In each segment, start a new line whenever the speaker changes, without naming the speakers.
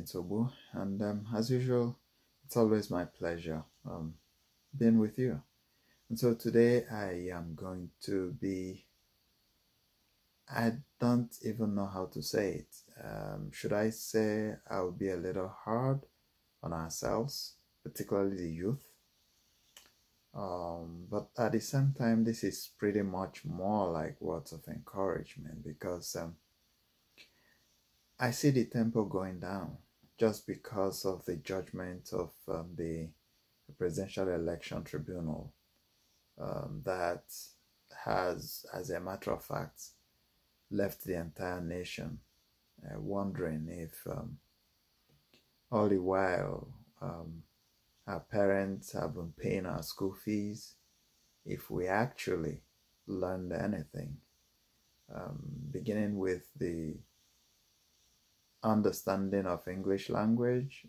Tobu, and as usual, it's always my pleasure being with you. And so today I am going to be, I don't even know how to say it. Should I say I'll be a little hard on ourselves, particularly the youth? But at the same time, this is pretty much more like words of encouragement because I see the tempo going down just because of the judgment of the Presidential Election Tribunal that has, as a matter of fact, left the entire nation wondering if all the while our parents have been paying our school fees, if we actually learned anything, beginning with the understanding of English language,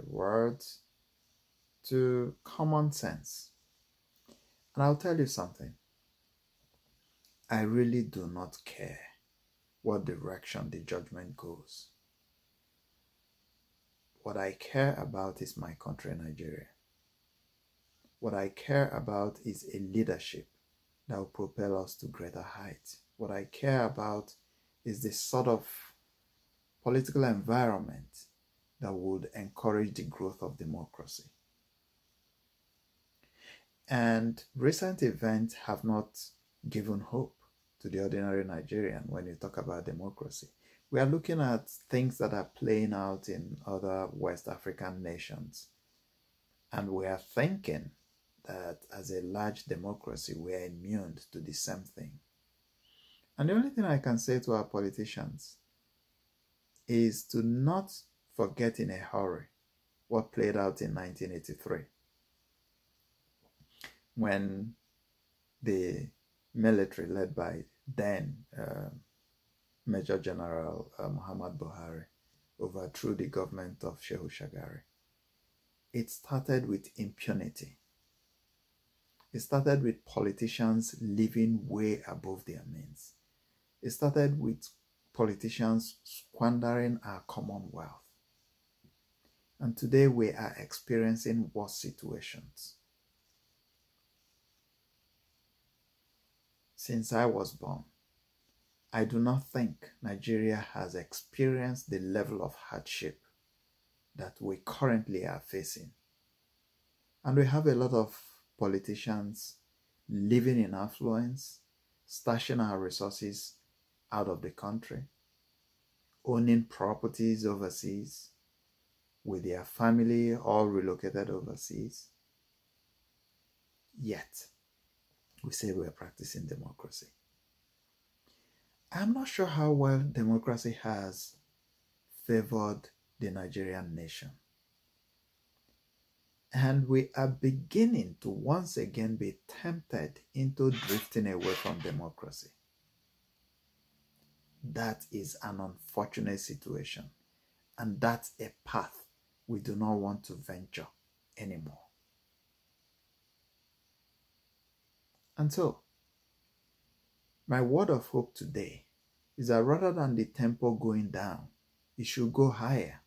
words, to common sense. And I'll tell you something. I really do not care what direction the judgment goes. What I care about is my country, Nigeria. What I care about is a leadership that will propel us to greater heights. What I care about is the sort of political environment that would encourage the growth of democracy. And recent events have not given hope to the ordinary Nigerian when you talk about democracy. We are looking at things that are playing out in other West African nations. And we are thinking that as a large democracy, we are immune to the same thing. And the only thing I can say to our politicians is to not forget in a hurry what played out in 1983 when the military led by then Major General Muhammad Buhari overthrew the government of Shehu Shagari. It started with impunity. It started with politicians living way above their means. It started with politicians squandering our common wealth. And today we are experiencing worse situations. Since I was born, I do not think Nigeria has experienced the level of hardship that we currently are facing. And we have a lot of politicians living in affluence, stashing our resources out of the country, owning properties overseas, with their family all relocated overseas. Yet, we say we are practicing democracy. I'm not sure how well democracy has favored the Nigerian nation. And we are beginning to once again be tempted into drifting away from democracy. That is an unfortunate situation. And that's a path we do not want to venture anymore. And so, my word of hope today is that rather than the tempo going down, it should go higher.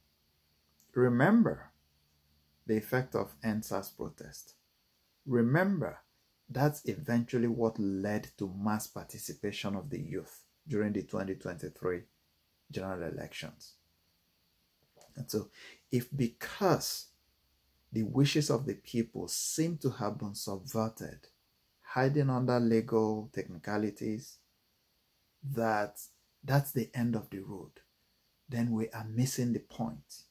Remember the effect of EndSARS protest. Remember that's eventually what led to mass participation of the youth during the 2023 general elections. And so, if because the wishes of the people seem to have been subverted, hiding under legal technicalities, that's the end of the road, then we are missing the point.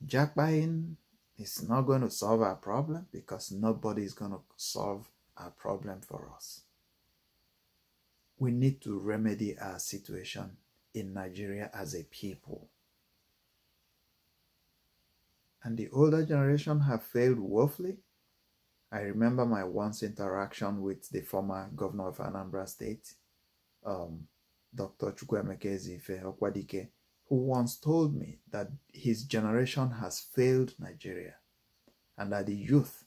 Jack buying is not going to solve our problem because nobody is going to solve our problem for us. We need to remedy our situation in Nigeria as a people. And the older generation have failed woefully. I remember my once interaction with the former governor of Anambra State, Dr. Chukwuemeka Ezeife Okwadike, who once told me that his generation has failed Nigeria and that the youth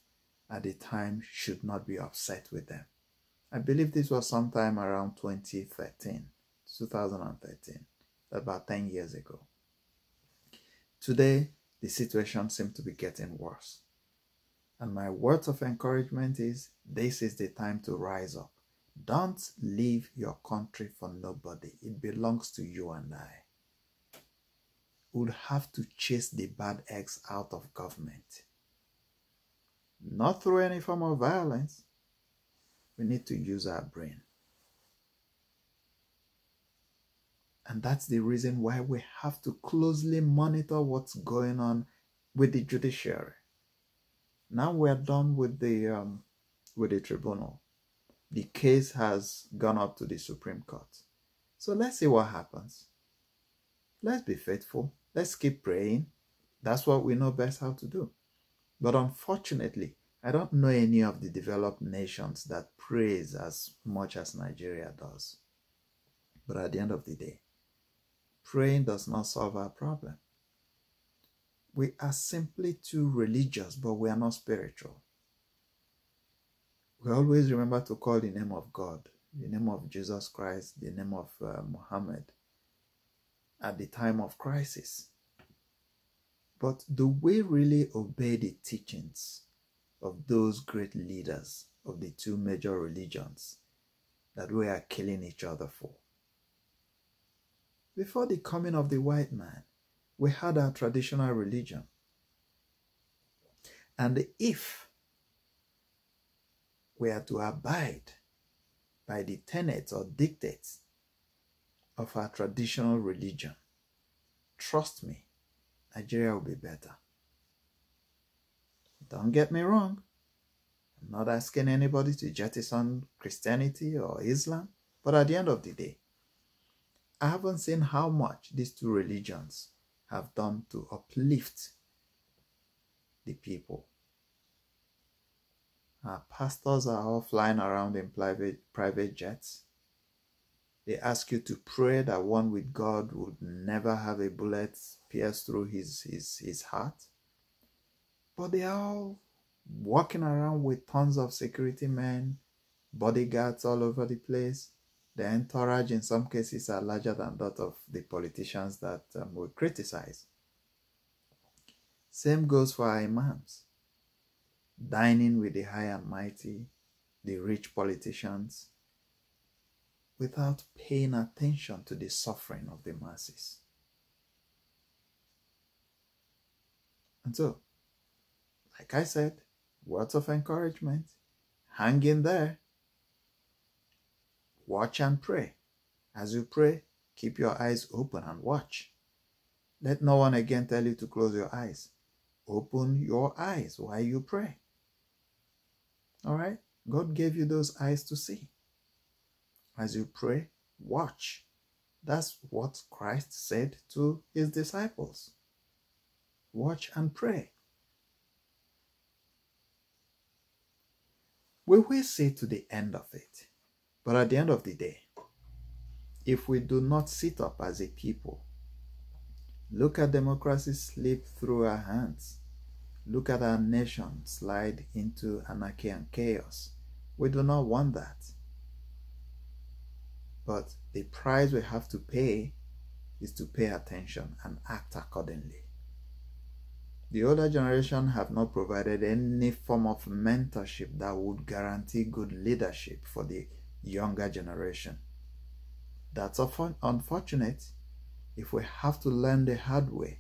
at the time should not be upset with them. I believe this was sometime around 2013. about 10 years ago. Today, the situation seems to be getting worse. And my words of encouragement is, this is the time to rise up. Don't leave your country for nobody. It belongs to you and I. We'll have to chase the bad eggs out of government. Not through any form of violence. We need to use our brain. And that's the reason why we have to closely monitor what's going on with the judiciary. Now we're done with the tribunal. The case has gone up to the Supreme Court. So let's see what happens. Let's be faithful. Let's keep praying. That's what we know best how to do. But unfortunately, I don't know any of the developed nations that prays as much as Nigeria does. But at the end of the day, praying does not solve our problem. We are simply too religious, but we are not spiritual. We always remember to call the name of God, the name of Jesus Christ, the name of Muhammad at the time of crisis. But do we really obey the teachings of those great leaders of the two major religions that we are killing each other for? Before the coming of the white man, we had our traditional religion. And if we are to abide by the tenets or dictates of our traditional religion, trust me, Nigeria will be better. Don't get me wrong. I'm not asking anybody to jettison Christianity or Islam, but at the end of the day, I haven't seen how much these two religions have done to uplift the people. Our pastors are all flying around in private jets. They ask you to pray that one with God would never have a bullet pierce through his heart. But they are all walking around with tons of security men, bodyguards all over the place. The entourage in some cases are larger than that of the politicians that we criticize. Same goes for our imams. Dining with the high and mighty, the rich politicians, without paying attention to the suffering of the masses. And so, like I said, words of encouragement, hang in there. Watch and pray. As you pray, keep your eyes open and watch. Let no one again tell you to close your eyes. Open your eyes while you pray. All right? God gave you those eyes to see. As you pray, watch. That's what Christ said to his disciples. Watch and pray. We will see to the end of it. But at the end of the day, if we do not sit up as a people, look at democracy slip through our hands. Look at our nation slide into anarchy and chaos. We do not want that. But the price we have to pay is to pay attention and act accordingly. The older generation have not provided any form of mentorship that would guarantee good leadership for the younger generation. That's unfortunate. If we have to learn the hard way,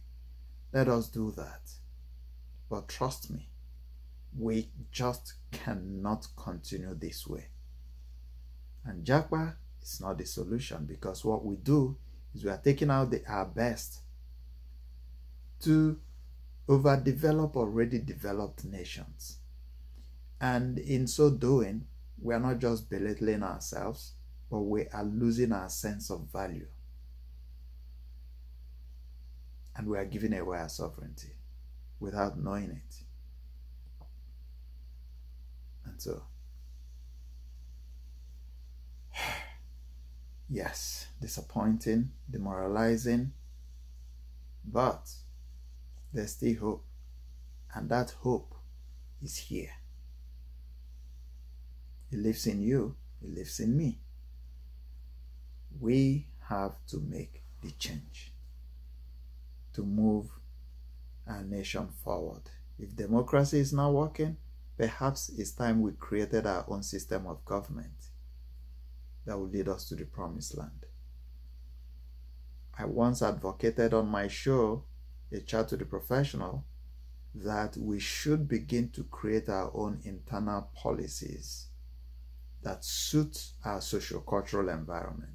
let us do that. But trust me, we just cannot continue this way. And Japa is not the solution, because what we do is we are taking out our best to overdevelop already developed nations. And in so doing, we are not just belittling ourselves, but we are losing our sense of value. And we are giving away our sovereignty without knowing it. And so, yes, disappointing, demoralizing, but there's still hope. And that hope is here. It lives in you, it lives in me. We have to make the change to move our nation forward. If democracy is not working, perhaps it's time we created our own system of government that will lead us to the promised land. I once advocated on my show, A Chat to the Professional, that we should begin to create our own internal policies that suit our socio-cultural environment.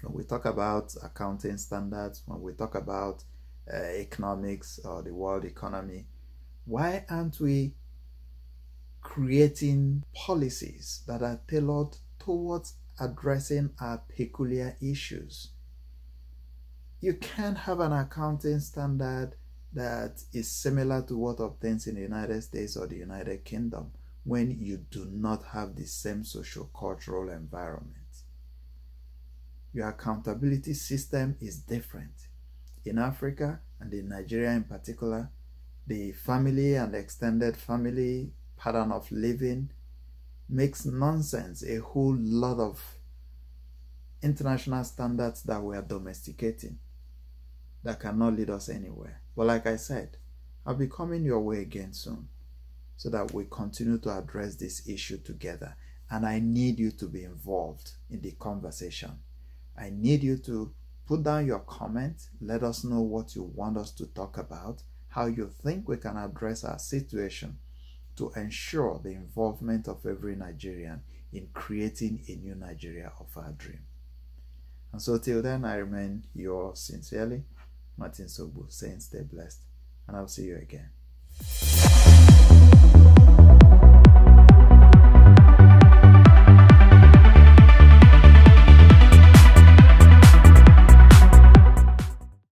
When we talk about accounting standards, when we talk about economics or the world economy, why aren't we creating policies that are tailored towards addressing our peculiar issues? You can't have an accounting standard that is similar to what obtains in the United States or the United Kingdom when you do not have the same socio-cultural environment. Your accountability system is different. In Africa, and in Nigeria in particular, the family and extended family pattern of living makes nonsense a whole lot of international standards that we are domesticating that cannot lead us anywhere. But like I said, I'll be coming your way again soon so that we continue to address this issue together. And I need you to be involved in the conversation. I need you to put down your comments. Let us know what you want us to talk about, how you think we can address our situation to ensure the involvement of every Nigerian in creating a new Nigeria of our dream. And so till then, I remain yours sincerely, Martin Sogbu, saying stay blessed, and I'll see you again.